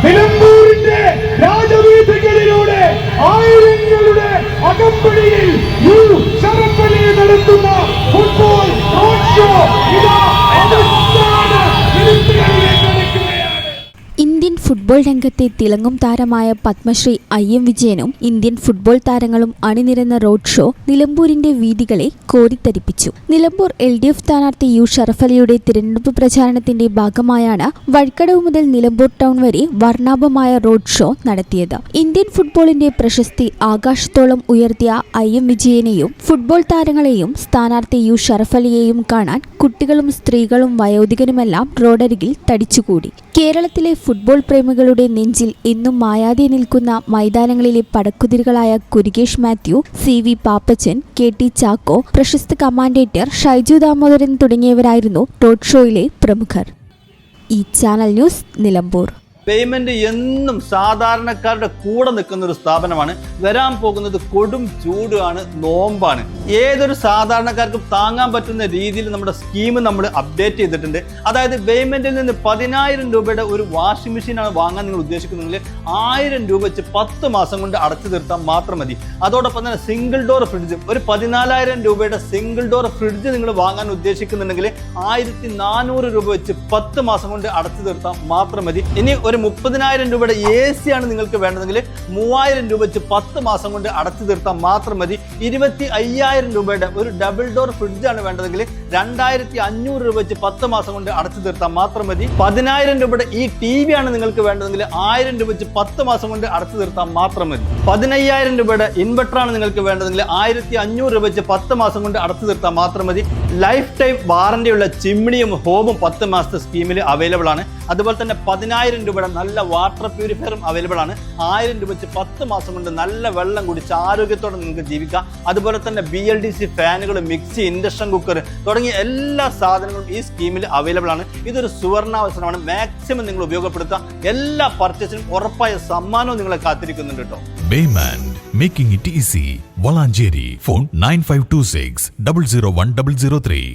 നിലമ്പൂരിന്റെ രാജവീഥികളിലൂടെ ആയിരങ്ങളുടെ അകമ്പടിയിൽ ഷറഫ് അലി നടത്തുന്ന football road show ഇതാ അവസാന മിനിറ്റുകളിലേക്ക് അടുക്കുകയാണ്. ഇന്ത്യൻ ഫുട്ബോൾ രംഗത്തെ തിളങ്ങും താരമായ പത്മശ്രീ IM വിജയനും ഇന്ത്യൻ ഫുട്ബോൾ താരങ്ങളും അണിനിരന്ന റോഡ് ഷോ നിലമ്പൂരിന്റെ വീഥികളെ കോരിത്തരിപ്പിച്ചു. നിലമ്പൂർ LDF സ്ഥാനാർത്ഥി ഷറഫ് അലിയുടെ തിരഞ്ഞെടുപ്പ് പ്രചാരണത്തിന്റെ ഭാഗമായാണ് വഴിക്കടവ് മുതൽ നിലമ്പൂർ ടൗൺ വരെ വർണ്ണാഭമായ റോഡ് ഷോ നടത്തിയത്. ഇന്ത്യൻ ഫുട്ബോളിന്റെ പ്രശസ്തി ആകാശത്തോളം ഉയർത്തിയ IM വിജയനെയും ഫുട്ബോൾ താരങ്ങളെയും സ്ഥാനാർത്ഥി ഷറഫ് അലിയെയും കാണാൻ കുട്ടികളും സ്ത്രീകളും വയോധികരുമെല്ലാം റോഡരികിൽ തടിച്ചുകൂടി. കേരളത്തിലെ ഫുട്ബോൾ പ്രേമികളുടെ നെഞ്ചിൽ എന്നും മായാതെ നിൽക്കുന്ന മൈതാനങ്ങളിലെ പടക്കുതിരുകളായ കുരികേഷ് മാത്യു, CV പാപ്പച്ചൻ, KT ചാക്കോ, പ്രശസ്ത കമാൻഡേറ്റർ ഷൈജു ദാമോദരൻ തുടങ്ങിയവരായിരുന്നു റോഡ് ഷോയിലെ പ്രമുഖർ. ഈ ചാനൽ ന്യൂസ്, നിലമ്പൂർ. പേയ്മെന്റ് എന്നും സാധാരണക്കാരുടെ കൂടെ നിൽക്കുന്ന ഒരു സ്ഥാപനമാണ്. വരാൻ പോകുന്നത് കൊടും ചൂടാണ്, നോമ്പാണ്. ഏതൊരു സാധാരണക്കാർക്കും താങ്ങാൻ പറ്റുന്ന രീതിയിൽ നമ്മുടെ സ്കീം നമ്മൾ അപ്ഡേറ്റ് ചെയ്തിട്ടുണ്ട്. അതായത് പേയ്മെന്റിൽ നിന്ന് 10,000 രൂപയുടെ ഒരു വാഷിംഗ് മെഷീനാണ് വാങ്ങാൻ നിങ്ങൾ ഉദ്ദേശിക്കുന്നെങ്കിൽ 1000 രൂപ വെച്ച് 10 മാസം കൊണ്ട് അടച്ചു തീർത്താൽ മാത്രം മതി. അതോടൊപ്പം തന്നെ സിംഗിൾ ഡോർ ഫ്രിഡ്ജ്, ഒരു 14,000 രൂപയുടെ സിംഗിൾ ഡോർ ഫ്രിഡ്ജ് നിങ്ങൾ വാങ്ങാൻ ഉദ്ദേശിക്കുന്നുണ്ടെങ്കിൽ 1,400 രൂപ വെച്ച് 10 മാസം കൊണ്ട് അടച്ചു തീർത്താൽ മാത്രം മതി. ഇനി ഒരു 30,000 രൂപയുടെ AC ആണ് നിങ്ങൾക്ക് വേണ്ടതെങ്കിൽ 3,000 രൂപ വെച്ച് 10 മാസം കൊണ്ട് അടച്ചു തീർത്താൽ മാത്രം മതി. 25,000 രൂപയുടെ ഒരു ഡബിൾ ഡോർ ഫ്രിഡ്ജ് ആണ് വേണ്ടതെങ്കിൽ 2,500 രൂപ വെച്ച് 10 മാസം കൊണ്ട് അടച്ചു തീർത്താൽ മാത്രം മതി. 10,000 രൂപയുടെ ഈ TV ആണ് നിങ്ങൾക്ക് വേണ്ടതെങ്കിൽ 1,000 രൂപ വെച്ച് 10 മാസം കൊണ്ട് അടച്ചു തീർത്താൽ മാത്രം മതി. 15,000 രൂപയുടെ ഇൻവെർട്ടർ ആണ് നിങ്ങൾക്ക് വേണ്ടതെങ്കിൽ 1,500 രൂപ വെച്ച് 10 മാസം കൊണ്ട് അടച്ചു തീർത്താൽ മാത്രം മതി. ലൈഫ് ടൈം വാറന്റിയുള്ള ചിമ്മിണിയും ഹോമും 10 മാസത്തെ സ്കീമിൽ അവൈലബിൾ ആണ്. അതുപോലെ തന്നെ 10,000 രൂപയുടെ നല്ല വാട്ടർ പ്യൂരിഫയറും അവൈലബിൾ ആണ്. 1,000 രൂപ വെച്ച് 10 മാസം കൊണ്ട് നല്ല വെള്ളം കുടിച്ച് ആരോഗ്യത്തോടെ നിങ്ങൾക്ക് ജീവിക്കാം. അതുപോലെ തന്നെ BLDC ഫാനുകൾ, മിക്സി, ഇൻഡക്ഷൻ കുക്കർ തുടങ്ങിയ എല്ലാ സാധനങ്ങളും ഈ സ്കീമിൽ അവൈലബിൾ ആണ്. ഇതൊരു സുവർണാവസരമാണ്. മാക്സിമം നിങ്ങൾ ഉപയോഗപ്പെടുത്തുക. എല്ലാ പർച്ചേസിനും ഉറപ്പായ സമ്മാനവും നിങ്ങളെ കാത്തിരിക്കുന്നുണ്ട് കേട്ടോ. Baymand, making it easy. Valanjeri. Phone 9526 001 003.